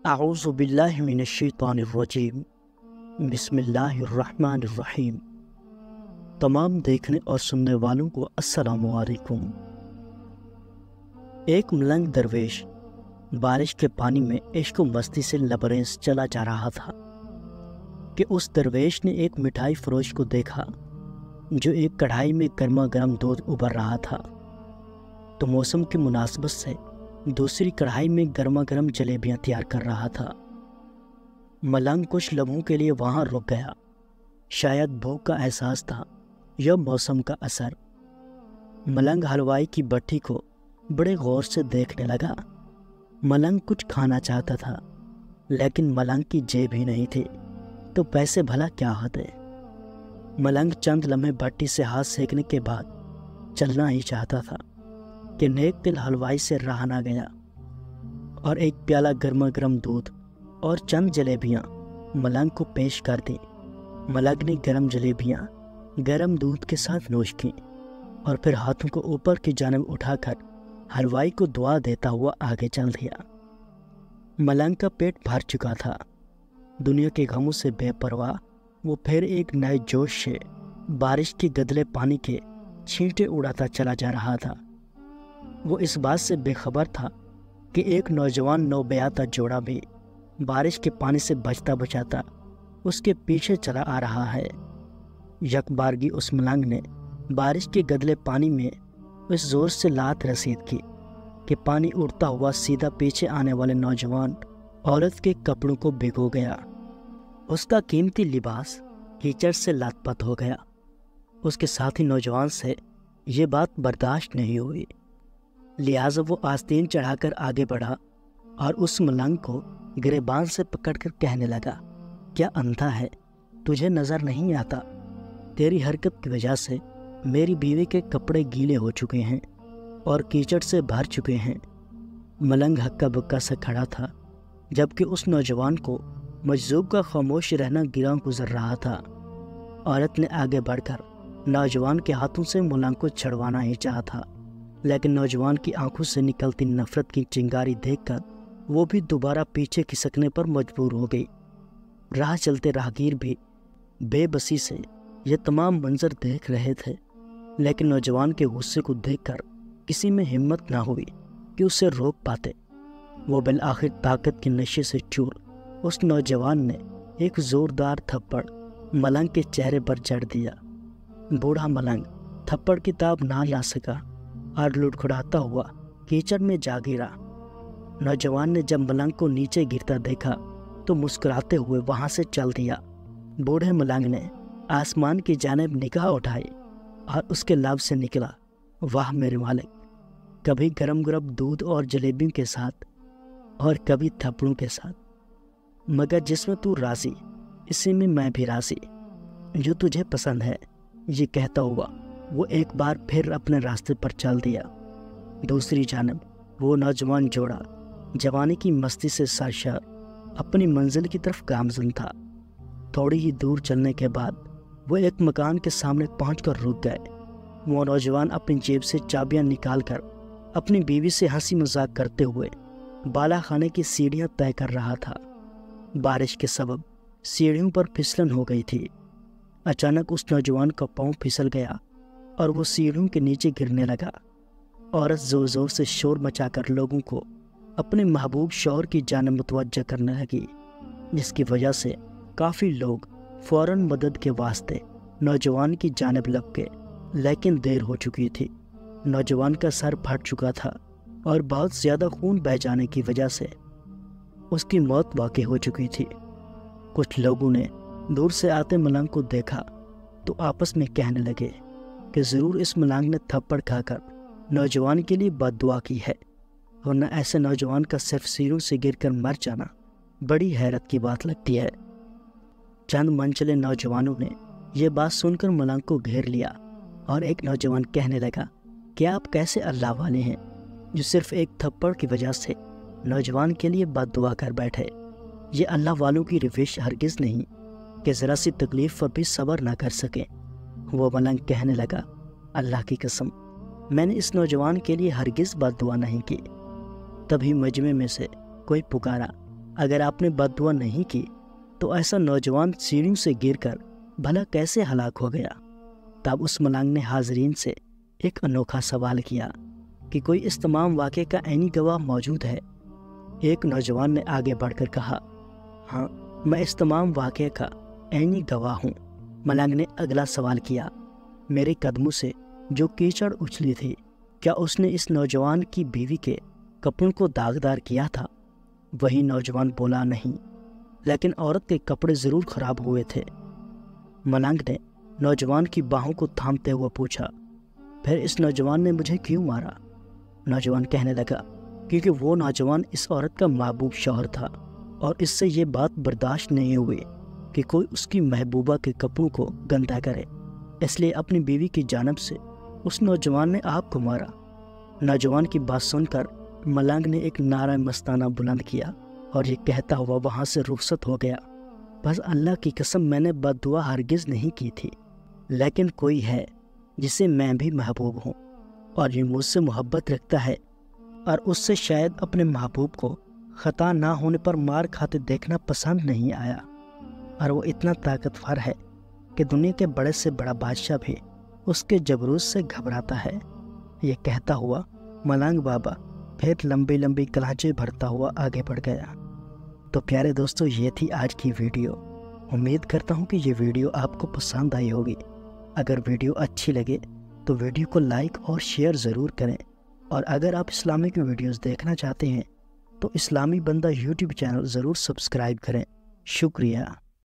اعوذ باللہ من الشیطان الرجیم بسم اللہ الرحمن الرحیم۔ تمام دیکھنے اور سننے والوں کو السلام علیکم۔ ایک ملنگ درویش بارش کے پانی میں عشق و مستی سے لبریز چلا جا رہا تھا کہ اس درویش نے ایک مٹھائی فروش کو دیکھا جو ایک کڑھائی میں گرما گرم دودھ ابل رہا تھا، تو موسم کی مناسبت سے دوسری کڑھائی میں گرما گرم جلیبیاں تیار کر رہا تھا۔ ملنگ کچھ لمحوں کے لیے وہاں رک گیا، شاید بھوک کا احساس تھا یا موسم کا اثر۔ ملنگ حلوائی کی بھٹی کو بڑے غور سے دیکھنے لگا۔ ملنگ کچھ کھانا چاہتا تھا، لیکن ملنگ کی جیب ہی نہیں تھی، تو پیسے بھلا کیا ہوتے۔ ملنگ چند لمحے بھٹی سے ہاتھ سینکنے کے بعد چلنا ہی چاہتا تھا کہ نیک دل حلوائی سے رہا نہ گیا اور ایک پیالہ گرما گرم دودھ اور چند جلیبیاں ملنگ کو پیش کر دی۔ ملنگ نے گرم جلیبیاں گرم دودھ کے ساتھ نوش کی اور پھر ہاتھوں کو اوپر کی جانب اٹھا کر حلوائی کو دعا دیتا ہوا آگے چل دیا۔ ملنگ کا پیٹ بھر چکا تھا، دنیا کے غموں سے بے پرواہ وہ پھر ایک نئے جوش سے بارش کے گدلے پانی کے چھینٹے اڑاتا چلا جا رہا تھا۔ وہ اس بات سے بے خبر تھا کہ ایک نوجوان نوبیاتا جوڑا بھی بارش کے پانی سے بچتا بچاتا اس کے پیچھے چلا آ رہا ہے۔ یک بارگی اس ملنگ نے بارش کے گدلے پانی میں اس زور سے لات رسید کی کہ پانی اڑتا ہوا سیدھا پیچھے آنے والے نوجوان عورت کے کپڑوں کو بھگو گیا۔ اس کا قیمتی لباس کیچڑ سے لت پت ہو گیا۔ اس کے ساتھی نوجوان سے یہ بات برداشت نہیں ہوئی، لہٰذا وہ آستین چڑھا کر آگے بڑھا اور اس ملنگ کو گریبان سے پکڑ کر کہنے لگا، کیا اندھا ہے؟ تجھے نظر نہیں آتا؟ تیری حرکت کی وجہ سے میری بیوی کے کپڑے گیلے ہو چکے ہیں اور کیچڑ سے بھر چکے ہیں۔ ملنگ ہکا بکا سے کھڑا تھا، جبکہ اس نوجوان کو مجذوب کا خاموش رہنا گراں گزر رہا تھا۔ عورت نے آگے بڑھ کر نوجوان کے ہاتھوں سے ملنگ کو چھڑوانا ہی چاہا تھا، لیکن نوجوان کی آنکھوں سے نکلتی نفرت کی چنگاری دیکھ کر وہ بھی دوبارہ پیچھے کھسکنے پر مجبور ہو گئی۔ راہ چلتے راہگیر بھی بے بسی سے یہ تمام منظر دیکھ رہے تھے، لیکن نوجوان کے غصے کو دیکھ کر کسی میں ہمت نہ ہوئی کہ اسے روک پاتے۔ وہ بالآخر طاقت کے نشے سے چور اس نوجوان نے ایک زوردار تھپڑ ملنگ کے چہرے پر جڑ دیا۔ بوڑھا ملنگ تھپڑ کی تاب نہ لا سکا اور لڑکھڑاتا ہوا کیچڑ میں جا گرا۔ نوجوان نے جب ملنگ کو نیچے گرتا دیکھا تو مسکراتے ہوئے وہاں سے چل دیا۔ بوڑھے ملنگ نے آسمان کی جانب نگاہ اٹھائی اور اس کے لب سے نکلا، واہ میرے مالک، کبھی گرم گرم دودھ اور جلیبیوں کے ساتھ اور کبھی تھپڑوں کے ساتھ، مگر جس میں تو راضی اسی میں میں بھی راضی، جو تجھے پسند ہے۔ یہ کہتا ہوا وہ ایک بار پھر اپنے راستے پر چل دیا۔ دوسری جانب وہ نوجوان جوڑا جوانی کی مستی سے سرشار اپنی منزل کی طرف گامزن تھا۔ تھوڑی ہی دور چلنے کے بعد وہ ایک مکان کے سامنے پہنچ کر رک گئے۔ وہ نوجوان اپنی جیب سے چابیاں نکال کر اپنی بیوی سے ہنسی مذاق کرتے ہوئے بالا خانے کی سیڑھیاں طے کر رہا تھا۔ بارش کے سبب سیڑھیوں پر پھسلن ہو گئی تھی۔ اچانک اس نوجوان کا پاؤں پھسل گیا اور وہ سیڑھیوں کے نیچے گرنے لگا۔ عورت زور زور سے شور مچا کر لوگوں کو اپنے محبوب شوہر کی جانب متوجہ کرنے لگی، جس کی وجہ سے کافی لوگ فوراً مدد کے واسطے نوجوان کی جانب لپ گئے، لیکن دیر ہو چکی تھی۔ نوجوان کا سر پھٹ چکا تھا اور بہت زیادہ خون بہہ جانے کی وجہ سے اس کی موت واقع ہو چکی تھی۔ کچھ لوگوں نے دور سے آتے ملنگ کو دیکھا تو آپس میں کہنے لگے کہ ضرور اس ملنگ نے تھپڑ کھا کر نوجوان کے لیے بد دعا کی ہے، ورنہ ایسے نوجوان کا صرف سیڑھیوں سے گر کر مر جانا بڑی حیرت کی بات لگتی ہے۔ چند منچلے نوجوانوں نے یہ بات سن کر ملنگ کو گھیر لیا اور ایک نوجوان کہنے لگا کہ آپ کیسے اللہ والے ہیں جو صرف ایک تھپڑ کی وجہ سے نوجوان کے لیے بد دعا کر بیٹھے۔ یہ اللہ والوں کی روش ہرگز نہیں کہ ذرا سی تکلیف پر بھی صبر نہ کر سکیں۔ وہ ملنگ کہنے لگا، اللہ کی قسم، میں نے اس نوجوان کے لیے ہرگز بد دعا نہیں کی۔ تبھی مجمع میں سے کوئی پکارا، اگر آپ نے بد دعا نہیں کی تو ایسا نوجوان سیڑھیوں سے گر کر بھلا کیسے ہلاک ہو گیا؟ تب اس ملنگ نے حاضرین سے ایک انوکھا سوال کیا کہ کوئی اس تمام واقعے کا عینی گواہ موجود ہے؟ ایک نوجوان نے آگے بڑھ کر کہا، ہاں، میں اس تمام واقعے کا عینی گواہ ہوں۔ ملنگ نے اگلا سوال کیا، میرے قدموں سے جو کیچڑ اچھلی تھی، کیا اس نے اس نوجوان کی بیوی کے کپڑوں کو داغدار کیا تھا؟ وہی نوجوان بولا، نہیں، لیکن عورت کے کپڑے ضرور خراب ہوئے تھے۔ ملنگ نے نوجوان کی باہوں کو تھامتے ہوئے پوچھا، پھر اس نوجوان نے مجھے کیوں مارا؟ نوجوان کہنے لگا، کیونکہ وہ نوجوان اس عورت کا محبوب شوہر تھا اور اس سے یہ بات برداشت نہیں ہوئی کہ کوئی اس کی محبوبہ کے کپڑوں کو گندا کرے، اس لیے اپنی بیوی کی جانب سے اس نوجوان نے آپ کو مارا۔ نوجوان کی بات سن کر ملنگ نے ایک نعرہ مستانہ بلند کیا اور یہ کہتا ہوا وہاں سے رخصت ہو گیا، بس اللہ کی قسم میں نے بد دعا ہرگز نہیں کی تھی، لیکن کوئی ہے جسے میں بھی محبوب ہوں اور یہ مجھ سے محبت رکھتا ہے، اور اس سے شاید اپنے محبوب کو خطا نہ ہونے پر مار کھاتے دیکھنا پسند نہیں آیا، اور وہ اتنا طاقتور ہے کہ دنیا کے بڑے سے بڑا بادشاہ بھی اس کے جبروت سے گھبراتا ہے۔ یہ کہتا ہوا ملنگ بابا پھر لمبی لمبی کلانچیں بھرتا ہوا آگے بڑھ گیا۔ تو پیارے دوستو، یہ تھی آج کی ویڈیو۔ امید کرتا ہوں کہ یہ ویڈیو آپ کو پسند آئی ہوگی۔ اگر ویڈیو اچھی لگے تو ویڈیو کو لائک اور شیئر ضرور کریں، اور اگر آپ اسلامک ویڈیوز دیکھنا چاہتے ہیں تو اسلامی بندہ یوٹیوب چینل ضرور سبسکرائب کریں۔ شکریہ۔